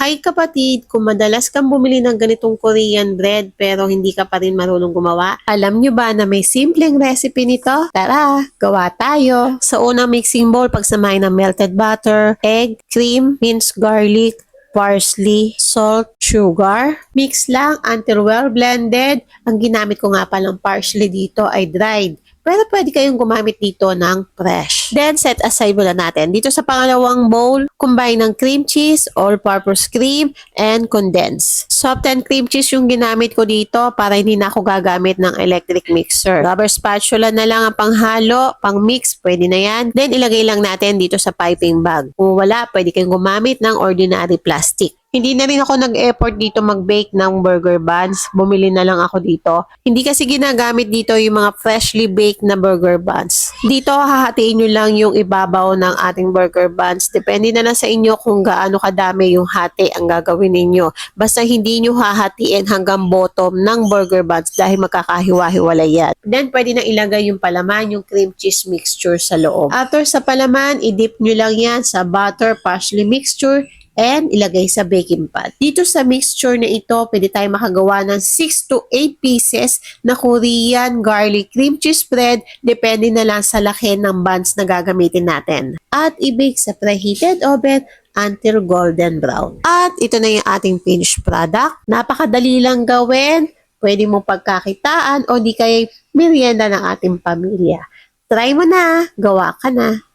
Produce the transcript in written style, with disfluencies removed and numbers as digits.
Hi kapatid, kung madalas kang bumili ng ganitong Korean bread pero hindi ka pa rin marunong gumawa, alam nyo ba na may simpleng recipe nito? Tara, gawa tayo! Sa unang mixing bowl, pagsamahin ng melted butter, egg, cream, minced garlic, parsley, salt, sugar. Mix lang until well blended. Ang ginamit ko nga palang parsley dito ay dried. Pero pwede kayong gumamit dito ng fresh. Then, set aside muna natin. Dito sa pangalawang bowl, combine ng cream cheese, all-purpose cream, and condensed. Softened cream cheese yung ginamit ko dito para hindi na ako gagamit ng electric mixer. Rubber spatula na lang ang panghalo, pang-mix, pwede na yan. Then, ilagay lang natin dito sa piping bag. Kung wala, pwede kayong gumamit ng ordinary plastic. Hindi na rin ako nag-effort dito mag-bake ng burger buns. Bumili na lang ako dito. Hindi kasi ginagamit dito yung mga freshly baked na burger buns. Dito, hahatiin nyo lang yung ibabaw ng ating burger buns. Depende na lang sa inyo kung gaano kadami yung hati ang gagawin ninyo. Basta hindi nyo hahatiin hanggang bottom ng burger buns dahil magkakahiwa-hiwalay yan. Then, pwede na ilagay yung palaman, yung cream cheese mixture sa loob. After sa palaman, i-dip nyo lang yan sa butter parsley mixture and ilagay sa baking pan. Dito sa mixture na ito, pwede tayo makagawa ng 6 to 8 pieces na Korean garlic cream cheese bread. Depende na lang sa laki ng buns na gagamitin natin. At i-bake sa preheated oven until golden brown. At ito na yung ating finished product. Napakadali lang gawin. Pwede mo pagkakitaan o di kaya merienda ng ating pamilya. Try mo na. Gawa ka na.